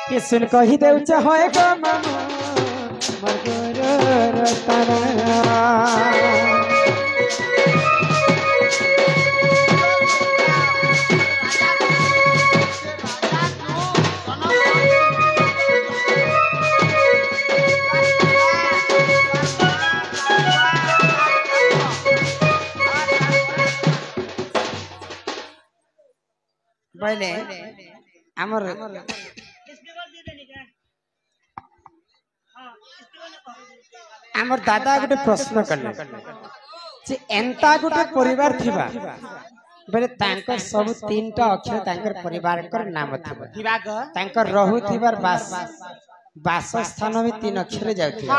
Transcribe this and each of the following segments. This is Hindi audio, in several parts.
कि सुन कही देउच होए गो मामो मगुर रतना पहले हमर हमर दादा गोटे प्रश्न करले जे एंता गोटे परिवार थिबा बेले तांकर सब तीनटा अक्षर तांकर परिवार कर नाम थिबा तांकर रहु थिबार वासस्थान भी तीन अक्षर जाउथिबा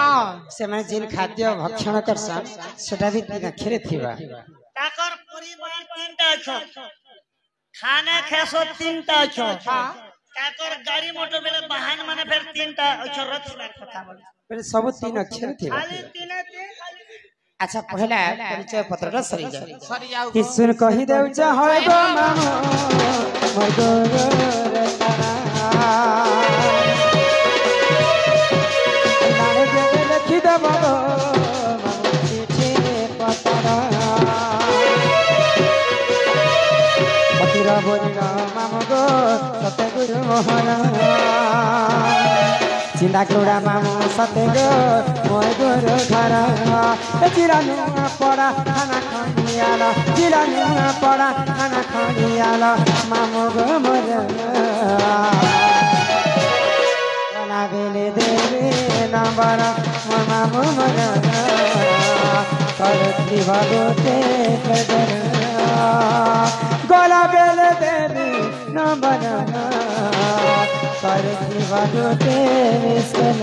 से माने जिन खाद्य भक्षण करसन सेटा भी तीन अक्षर थिबा ताकर परिवार तीनटा अक्षर खाना खेसो तीनटा अक्षर ताकर गाड़ी मोटर बेले वाहन माने फिर तीनटा अक्षर रथिबार କଥା बेले सब तीन अक्षर थिबा खाली तीन अच्छा पहला परिचय पत्र सरी जाओ कि सुन कही देउच होय गो मामो मगुर रतना नारे दे लिखि दबो मामो चिठी पत्र पतिरा बोलिना मामो गो सत्य गुरु मोहन चिंता करुड़ा मामो सत्य गो मोय गुरु घर जिरानु पड़ा खाना खानियाला जिरानु पड़ा खाना खानियाला मामो गो मोर ना बेले देवे नंबर मामो मोर करती भगोते कदर गोला बेले देवे नंबर करती भगोते विस्कन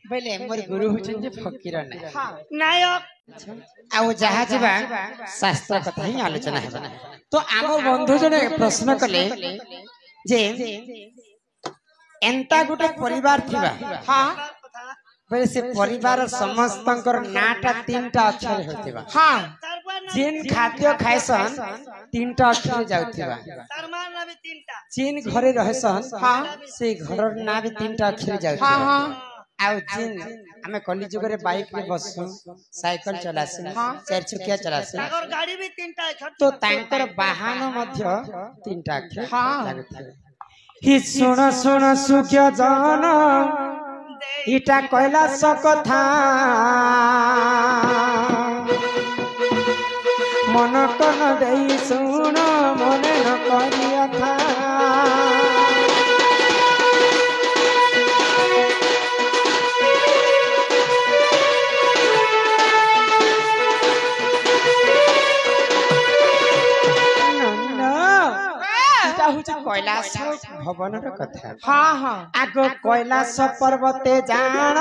बेले मोर गुरु हुचन जे फकीर नै नायक आ जहा जीवा शास्त्र कथा ही आलोचना है तो आम बंधु जने प्रश्न कले जे एंता गोटे परिवार थिबा हां बेले से परिवार समस्तंकर नाटा तीनटा अक्षर होतिबा हां जिन खाद्य खायसन तीनटा अक्षर जाउथिबा तरमान ना भी तीनटा जिन घरे रहसन हां से घर ना भी तीनटा अक्षर जाउथिबा हां हां आउ जिन हमें कली जुग रे बाइक रे बसु साइकिल चलासी चार चकिया चलासी ताकर गाड़ी भी तीनटा अक्षर तो तांकर वाहन मध्य तीनटा अक्षर लागथि हि सुन सुन सुख्य जन इटा कैलाश कथा मन कन देई सुन मने न करिया था कैलाश भवन कथा हाँ हाँ आग कैलाश पर्वते जान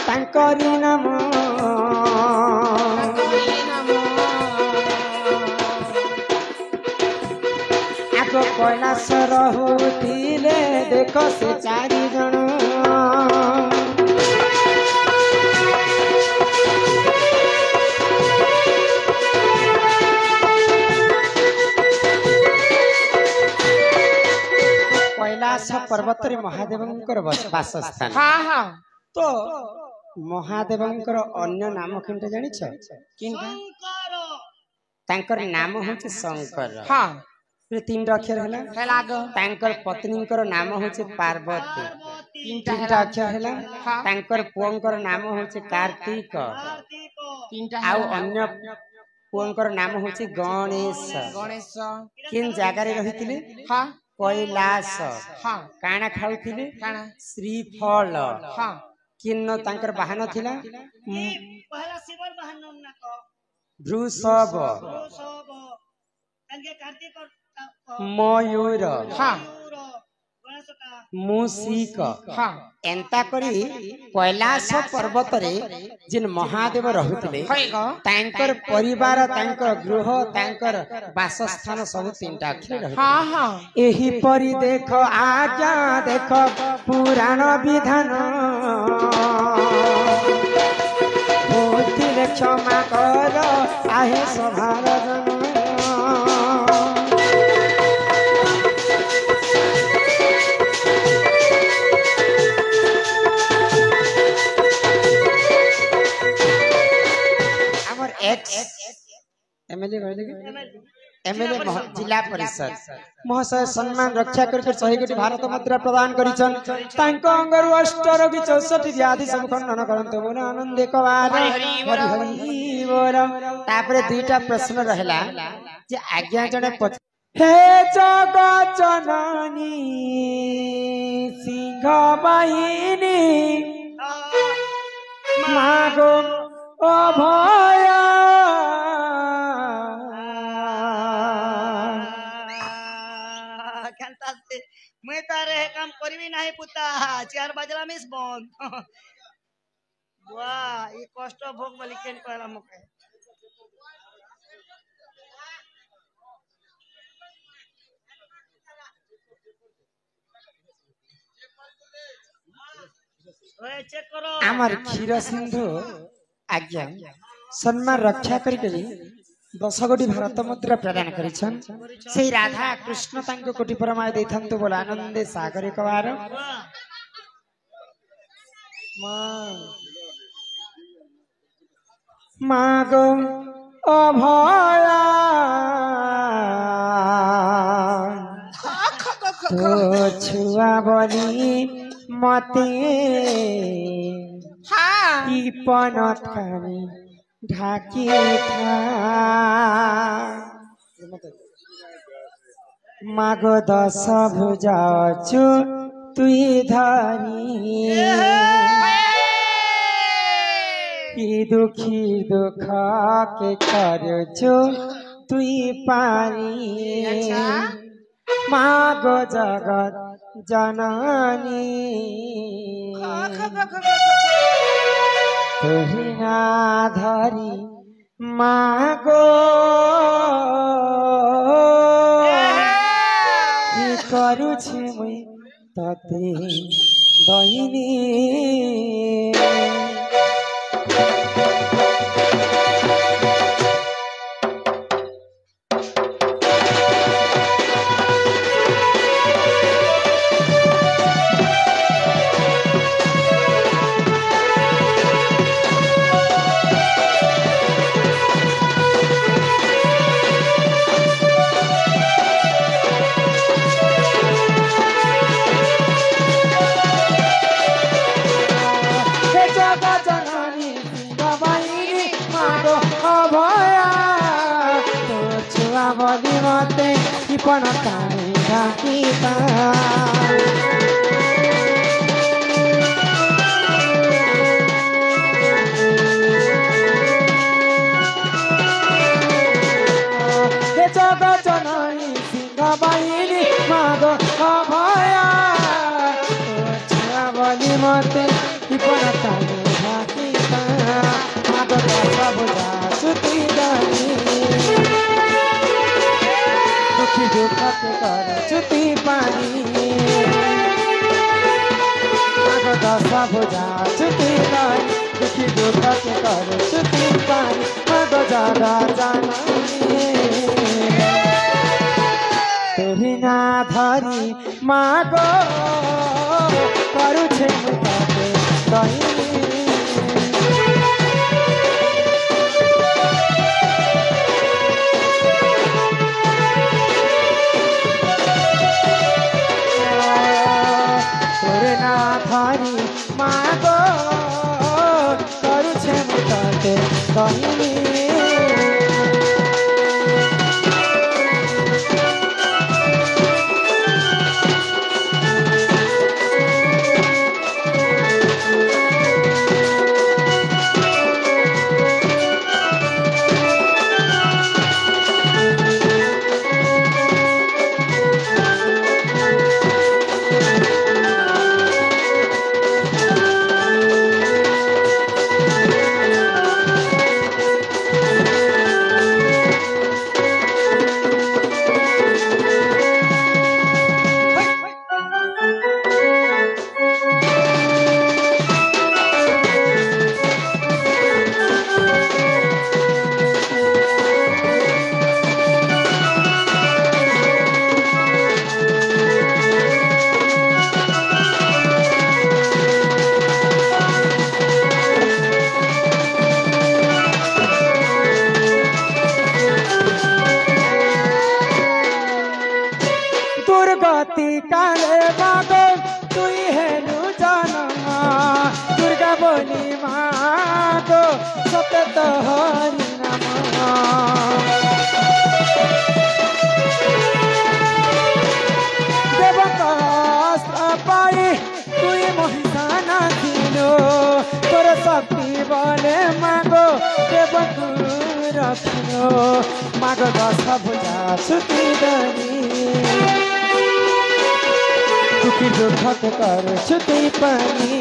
तांकरी नाम आग कैलाश रहुथिले देख से चारि जन कैलाश पर्वत रे महादेवंकर वासस्थान हाँ हाँ तो महादेवंकर अन्य नाम किंटा जानिछ किंटा तांकर नाम होचे शंकर हाँ ये तीन अक्षर हला हेला गो तांकर पत्नीकर नाम होचे पार्वती तीनटा तीन हेला अक्षर हला हाँ तांकर पुअंकर नाम होचे कार्तिक तीनटा आउ हेला अन्य पुअंकर नाम होचे गणेश गणेश किन जागा रे रहितिले हाँ कैलाश हाँ काना खाउथिले काना श्रीफल हाँ किन्न तांकर वाहन थिला पहला शिवर बहन ना को वृषभ वो सब तंगे कार्तिक और मयूर हाँ गणेश का मूषिक हाँ एंता करी कैलाश पर्वत रे जिन महादेव रहुतिले होय गो तांकर परिवार तांकर गृह तांकर वासस्थान सब तीनटा अक्षर रहुतिले हाँ हाँ एही परि देख आज्ञा देख पुराण विधान भूतिले क्षमा कर आहे सभार जन हमर एक्स एमएलए एमएलए जिला परिषद महाशय सम्मान रक्षा करके 100 कोटी भारत मुद्रा प्रदान करिछन तांको अंगरु अष्ट रोगी 64 व्याधि सब खंडन करंतो बोले आनंद कवार हरि हरि बोल तापरे दुईटा प्रश्न रहला जे आज्ञा जने हे जग जननी सिंह बाहिनी मागो अभय मैं तारे हे काम करवी नाही पुता 4 बजला मिस बंद वाह ये कष्ट भोग बोली केन कहला मके ओए चेक करो आमर क्षीर सिंधु आज्ञा सम्मान रक्षा करके 10 कोटी भारत मुद्रा प्रदान करिछन से राधा कृष्ण तांको कोटी परमाय दैथंतु बोल आनंद सागर कवार मागो अभया तो छुआ बोली मते हाँ पनत खानी ढाकी मागो 10 भुजाचु तुई धरी की दुखी दुख के करछु तुई पारी मागो जगत जननी तुहिना धरी मागो करुछि मुई तते बहिनी बली मते किपन कानी ढाकीता जग जननी सिंह बाहिनी मागो अभया छुआ बली मते किपन कानी ढाकीता मागो 10 भुजा सुती दनी दुखी दुख के कर चुती पानी मागो 10 भुजा चुती पानी दुखी दुख के कर चुती पानी मागो जगा जननी तुही ना धरी मागो करू छे मुते दही কালে মাগো তুই হেনু জন্ম দুর্গা বলি মাগো সতে তো হরি নাম দেবকাস্ত্র পাই তুই মহিষানা দিল তোর শক্তি বলে মাগো দেবকু রখিল মাগো দশ ভুজা ছুটি ধরি দুঃখী দুঃখকে কর ছুটি পানি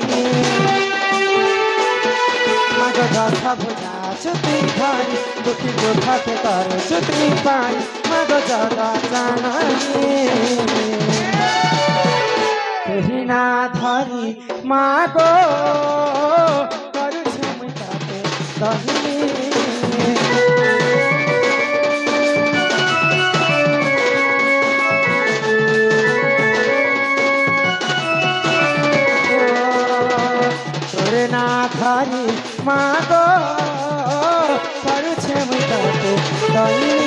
মাগো দশ ভুজা ছুটি ধরি দুঃখী দুঃখকে কর ছুটি পানি মাগো জগা জানি তুহি না ধরি মাগো করুছে মুই তাতে দহিনী তোরে না ধরি মাগো করুছে মুই তাতে দহিনী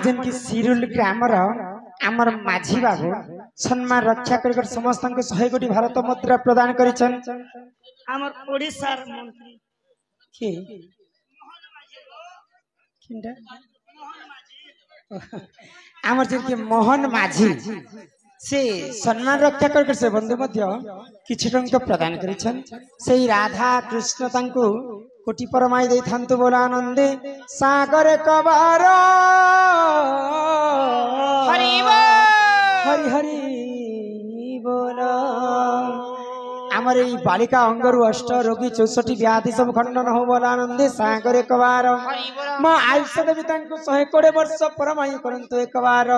ଯେମିତି ସିରୁଲ ଗ୍ରାମର ଆମର ମାଝୀ ବାବୁ ସମ୍ମାନ ରକ୍ଷା କରି ସମସ୍ତଙ୍କୁ 100 କୋଟି ଭାରତ ମୁଦ୍ରା ପ୍ରଦାନ କରିଛନ୍ আমার ওড়িশার মন্ত্রী কি কিন্ডা ଆମର ଯେମିତି ମୋହନ ମାଝୀ से सम्मान रक्षा कर से बंधु मध्य किछि टंका प्रदान करिछन सेही राधा कृष्ण तांको कोटि परमाई देई थांतु बोला आनंदे सागर कबार हरि हरि हरि बोल आमर ई बालिका अंगरु अष्ट रोगी 64 व्याधि सब खंडन हो बोला आनंदे सागर कबार मां आयुष्य देवी तांको 120 वर्ष परमाई करंतु एक बार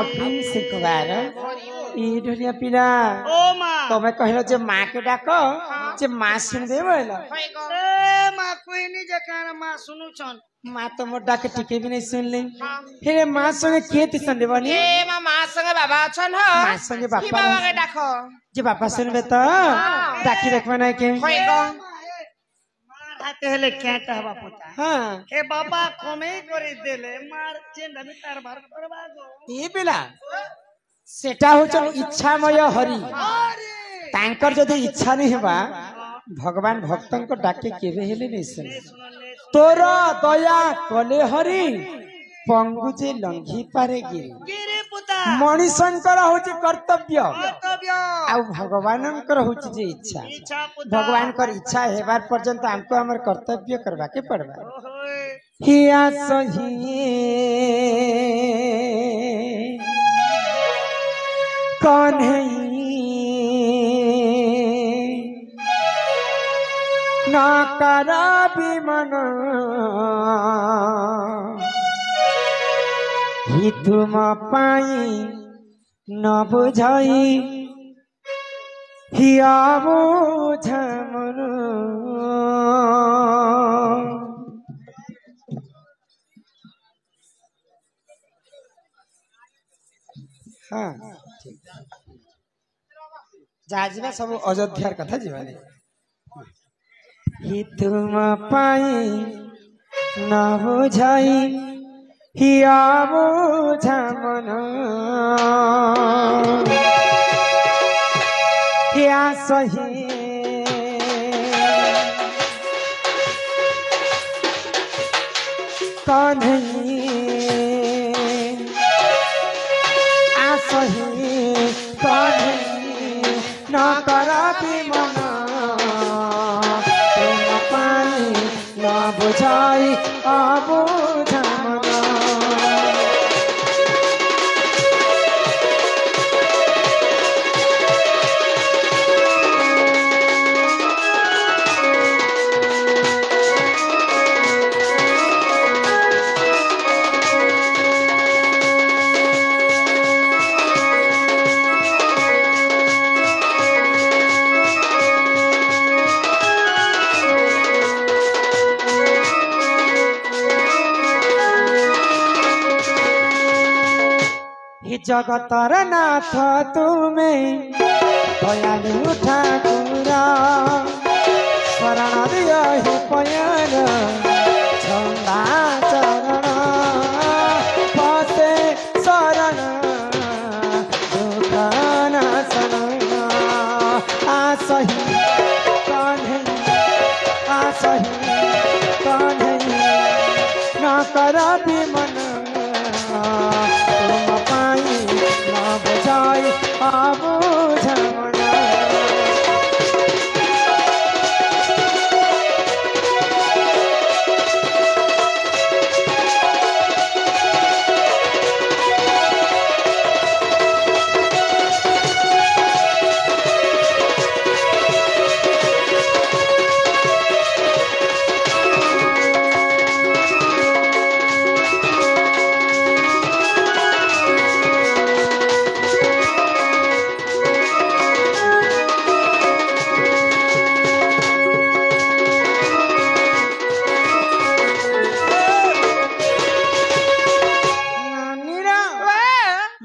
अप्रिम से कबार ई ढलिया पिला ओ मां तमे कहलो जे मां के डाको जे मां सुन दे बोला ए मां कोई नहीं जकाना मां सुनु छन मां तो मोर डाके टिके भी नहीं सुन ले हे मां संगे के तिसन देबनी ए मां संगे बाबा छन ह मां संगे की बाबा के डाको जे बाबा सुनबे तो डाकी देखबा नहीं के होय गो मार हाथे हेले केटा हवा पुता हां हे बाबा कमे करी देले मार चेंदा भी तार भर करबा गो ई पिला सेटा हो चल इच्छामय हरि तांकर जदि इच्छा नहीं हेबा भगवान भक्तन को डाके केबे हेले नहीं सुन तोर दया कले हरि पंगु जे लंघी पारे गिरी गिरी पुता मणिशंकर होची कर्तव्य कर्तव्य आ भगवानंकर होची जे इच्छा इच्छा पुता भगवान कर इच्छा हेबार पर्यंत हमको हमर कर्तव्य करबा के पड़बा ओहोय हिया सही कौन है ना करा विमन ही तुम पाई न बुझाई हिया बुझमन हाँ जा सब अयोध्यार कथा जीवानी हि तुम पाई न बुझाई हिया बुझमन हिया सही कन्हैया पाई न बुझाई अबुझ मन जगतर नाथ तुमे दयालु ठाकुर शरण दियो हे पयन छंदा चरण पसे शरण दुख नाशन आसहि कान्हे न कर विमन तुम पाई न बुझाई अबुझ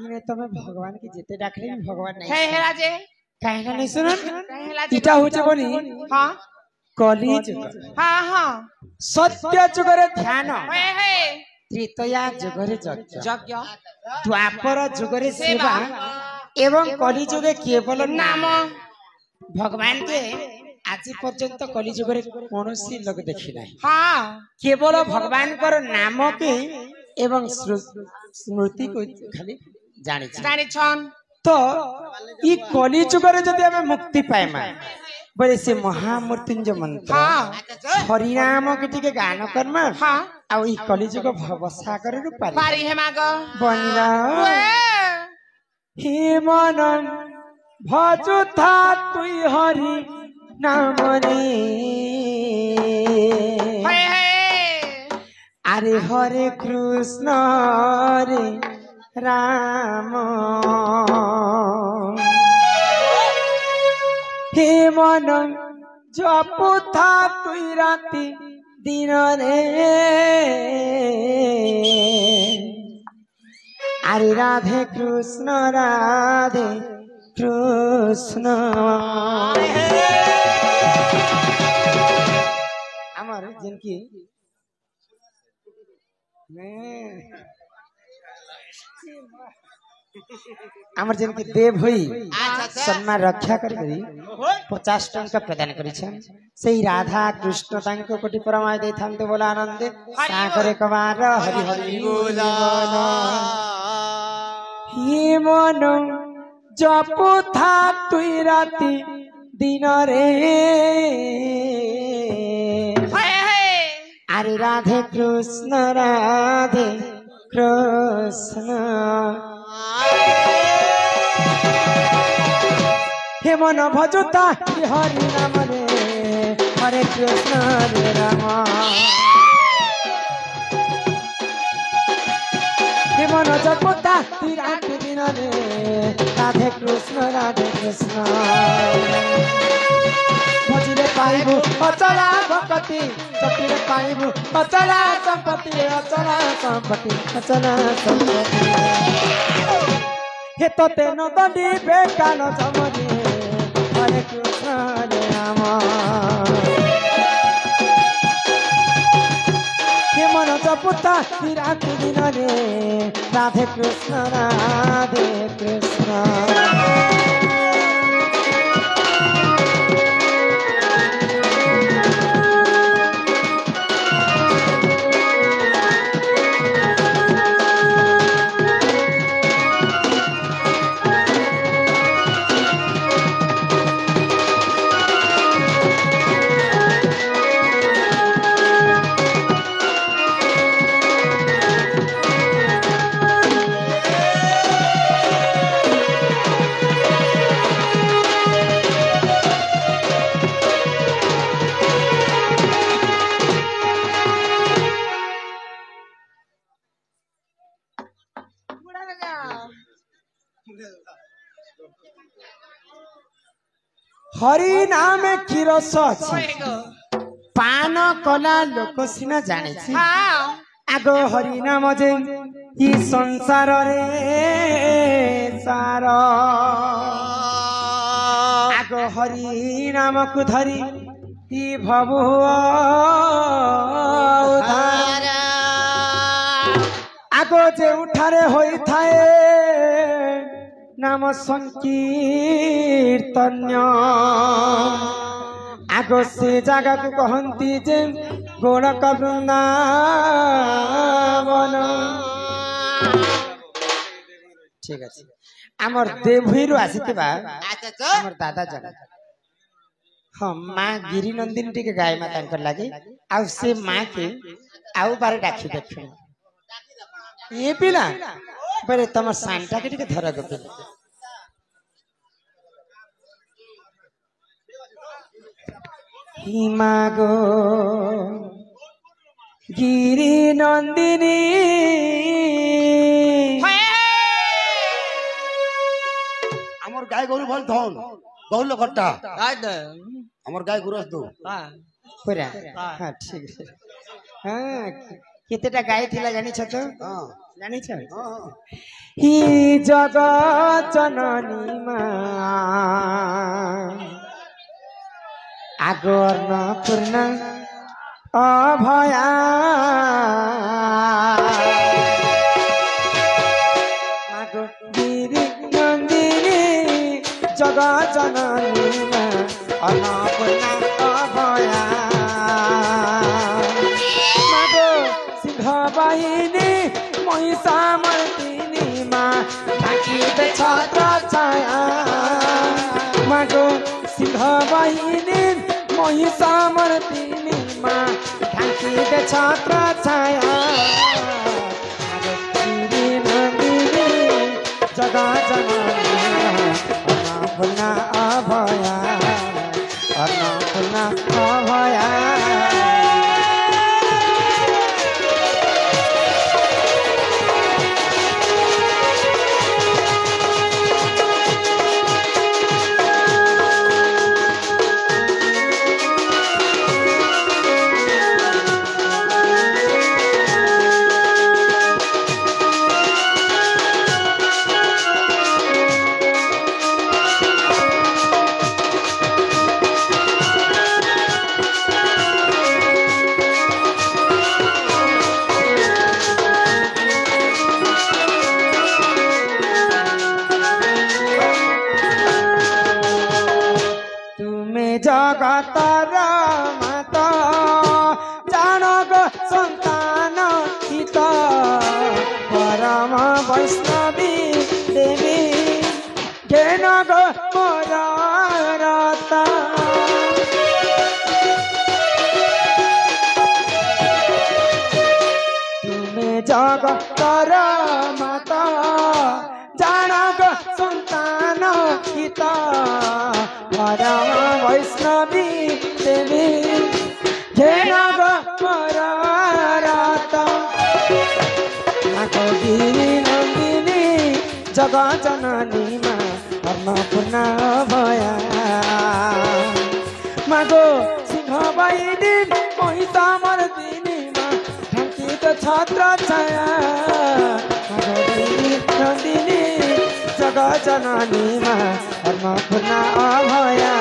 मन तमे भगवान के जेते डाकले भी भगवान नहीं हे राजे कहना नहीं सुनन कहेला जे इटा होचे बनी हां कली जुग हां सत्य जुगरे ध्यान हे त्रेतया जुगरे यज्ञ यज्ञ द्वापर जुगरे सेवा एवं कली जुगे केवल नाम भगवान के आज पर्यंत कली जुगरे कोनोसी लोग देखि नाही हां केवल भगवान कर नाम के एवं स्मृति को खाली जानी छन तो ई कली जुगरे जदि हमें मुक्ति पाएमा बोले से महामृत्युंजय मंत्र हरिनाम के टिके गान करमा हां आ ई कली जुग भवसागर रु पारी हे माग बनिला हे मन भजुथा तुई हरि नाम रे अरे हरे कृष्ण रे राम हे मन जपुथा तुई राति दिन रे अरे राधे कृष्ण আমার जिनकी আমার जिनकी देव हुई सम्मान रक्षा करी 50 टंका प्रदान करी सेही राधा कृष्ण तांको कोटि परमाय दे थांते बोला आनंद सागरे कवार हरि हरि बोल हे मन जपु था तुई राति दिन रे अरे राधे कृष्ण हे मन भजुता हरि नाम रे हरे कृष्ण रे राम हे मन जपुता राति दिन रे राधे कृष्ण भजिले पाइबु अचला भक्ति जपिले पाइबु अचला संपत्ति हे तते न दंडी बेटा न जमनी हरे कृष्ण रे राम हे मन जपुता राति दिन रे राधे कृष्ण हरि नाम की रस अछि होएगो पान कला लोक सिना जाने हाँ आगो हरि नाम जे ई संसार रे सार आगो हरि नाम को धरी ई भव उधार आगो जे उठारे होई थाए नाम संकीर्तन्य आगो से जगह को कहती जे गोरख वृंदावन ठीक আছে আমার দেবভূইরু আসিতিবা আমার দাদা জান हाँ माँ गिरी नंदिनी टिके गाय माता कर लागे आउ से माँ के आउ बारे डाकी देखो ये पिला बरे तमर सांटा के टिके धरा गो पिला हिमागो गिरी नंदिनी আমার গায়ে গরু বল ধন গৌল ঘট্টা আমার গায়ে গুরস দো पूरा हाँ ठीक है हाँ कितने गाय थिला जानी छ तो हां जानी छ हां ही जगत जननी माँ आगोर न पूर्ण अभया मागो गिरी नंदिनी जगत जननी माँ अन्नपूर्ण अभया मागो सिंह बाहिनी महिषामर्दिनी माँ ढाकी छत्र छाया मागो सिंह बाहिनी महिषामर्दिनी माँ ढाकी छत्र छाया मागो गिरी नंदिनी जगत जननी अन्नपूर्ण अभया अन्नपूर्ण अभया जगतर माता जानक संतान हित परम वैष्णवी देवी घेनग मोर रता तुमे जगतर माता जानक संतान हित परम वैष्णवी देवी घेनग मोर रता गिरी नंदिनी जगत जननी माँ अन्नपूर्ण अभया मागो सिंह बाहिनी महिषामर्दिनी माँ ढाकी छत्र छाया मागो गिरी नंदिनी जगत जननी माँ अन्नपूर्ण अभया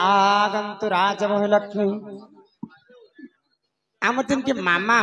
आगंतु राज लक्ष्मी आम दिन के मामा